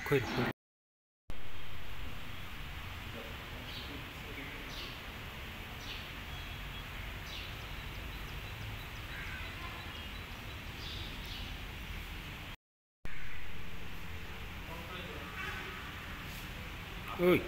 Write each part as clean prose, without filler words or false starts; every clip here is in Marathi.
खैर खैर ओय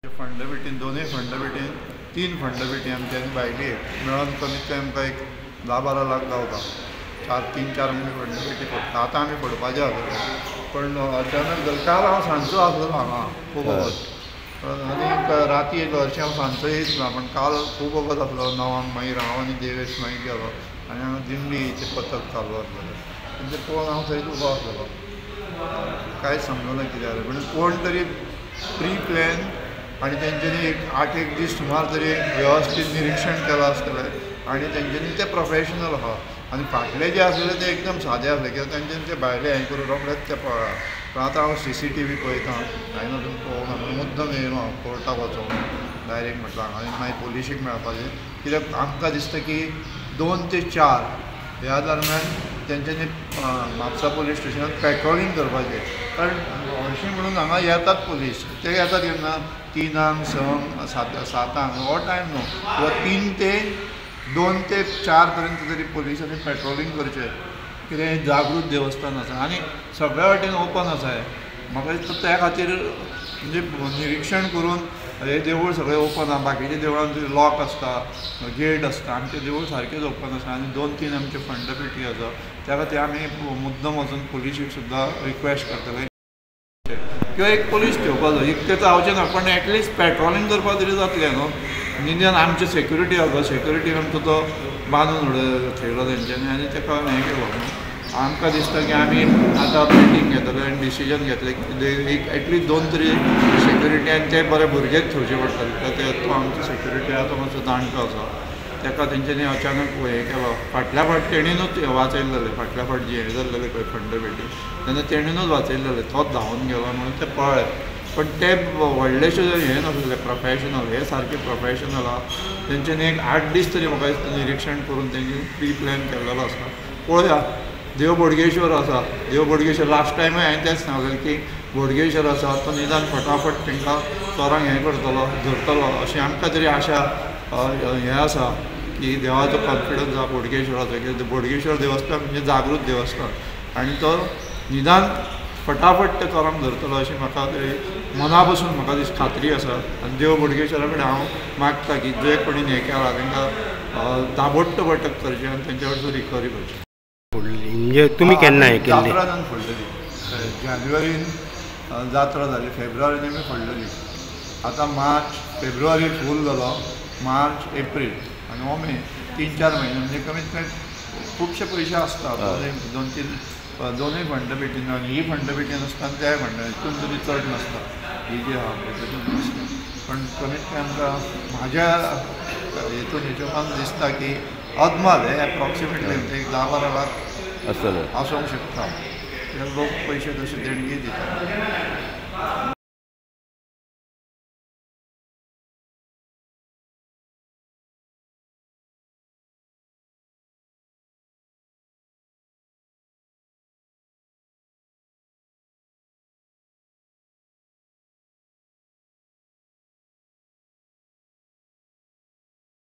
फंडबिटीन दोनूय फंडबिटीन 3 फंडबिटी आमच्या आनी भायली मेळोन कमीत कमी आमकां एक 10-12 लाख गावता 3-4 आमी फंडबिटी फोडटा आतां आमी फोडपाचे आसले पण अचानक काल हांव सांजचो आसलो हांगा खूब वगत आनी राती एक हरशीं हांव सांजचो येयच ना पण काल खूब वगत आसलो 9 मागीर हांव आनी देवेश मागीर गेलो आनी हांगा दिंडीचें पथक चालू आसलेलें तें पळोवन हांव थंयच उबो आसलेलो कांयच समजना कितें जालें पण कोण तरी प्री प्लॅन आनी तेंच्यांनी एक 8 दीस सुमार तरी वेवस्थीत निरीक्षण केलां आसतलें आनी तेंच्यांनी ते प्रोफेशनल आहा आनी फाटले जे आसलेले ते एकदम सादे आसले कित्याक तेंच्यांनी ते भायले हें करून रोखडेच ते पळयलां पण आतां हांव CCTV पळयतां हांवें अजून पळोवना मुद्दम येयलो हांव कोर्टाक वचून डायरेक्ट म्हटलं हांगा आनी मागीर पुलिशेक मेळपाचें कित्याक आमकां दिसता की 2 ते 4 ह्या दरम्यान तेंच्यांनी म्हापसा पुलीस स्टेशनांत पेट्रोलिंग करपाचें कारण हरशीं म्हणून हांगा येतात पुलीस ते येतात केन्ना 3 6 7 हो टायम न्हू किंवा 3 ते 2 ते 4 पर्यंत तरी पुलिसांनी पेट्रोलिंग करचें कितें जागृत देवस्थान आसा आनी सगळ्या वाटेन ओपन आसा म्हाका दिसता त्या खातीर म्हणजे निरीक्षण करून हे देवूळ सगळें ओपन आसा बाकीच्या देवळांत लॉक आसता गेट आसता आमचें देवूळ सारकेंच ओपन आसा आनी 2-3 आमचे फंडबिटी आसा त्या खातीर आमी मुद्दम वचून पुलिशेक सुद्दां रिक्वेस्ट करतले किंवा एक पुलीस ठेवपाचो इतकें जावचें ना पण एटलिस्ट पेट्रोलिंग करपाक तरी जातलें न्हू निदान आमचे सेक्युरिटी आसा सेक्युरिटीक आमचो तो बांदून थेयलो तेंच्यांनी आनी ताका हें केलो आमकां दिसता की आमी आतां मिटींग घेतले आनी डिसिजन घेतलें एक एटलिस्ट 2 तरी सेक्युरिटी आनी ते बरे भुरगेच ठेवचे पडटले कित्याक तो आमचो सेक्युरिटी आसा तो मातसो जाणटो आसा ताका तेंच्यांनी अचानक हें केलो फाटल्या फावट तेणीनूच वाचयलेलें फाटल्या फावट जी हें जाल्लेलें पळय फंडबिटी तेन्ना तेणीनूच वाचयलेलें तोच धांवन गेलो म्हणून ते पळय पण ते व्हडलेशें हें नासलें प्रोफेशनल हे सारके प्रोफेशनल आहा तेंच्यांनी एक 8 दीस तरी म्हाका दिसता निरीक्षण करून तेंच्यांनी प्री प्लॅन केल्लेलो आसा पळोवया देव बोडगेश्वर आसा देव बोडगेश्वर लास्ट टायमूय हांवें तेंच सांगलें की बोडगेश्वर आसा तो निदान फटाफट तांकां चोरांक हें करतलो धरतलो अशी आमकां तरी आशा हें आसा की देवाचो कॉन्फिडन्स आसा बोडगेश्वराचो कित्याक बोडगेश्वर देवस्थान म्हणजे जागृत देवस्थान आनी तो निदान फटाफट ते चोरांक धरतलो अशी म्हाका तरी मना पसून म्हाका खात्री आसा आनी देव बोडगेश्वरा कडेन हांव मागता की जे कोणीन हें केलां तांकां ताबडतोब अटक करची आनी तेंच्या कडसून रिकवरी करची म्हणजे तुमी केन्ना हें केल्लें जात्रा जावन फोडलेली जानेवारीन जात्रा जाली फेब्रुवारीन आमी फोडलेली आतां मार्च फेब्रुवारी फूल जालो मार्च एप्रील आनी हो मे 3-4 म्हयने म्हणजे कमीत कमी खुबशे पयशे आसता 2-3 फंडबिटीन आनी ही फंडबिटी नासता आनी त्या फंडबिटीन तरी चड नासता ही जी आहा तेतून नासता पण कमीत कमी आमकां म्हाज्या हितून हिशोबान दिसता की अदमाल हे एप्रॉक्सिमेटली एक 10-12 लाख आसूंक शकता कित्याक लोक पयशे तशे देणगी दितात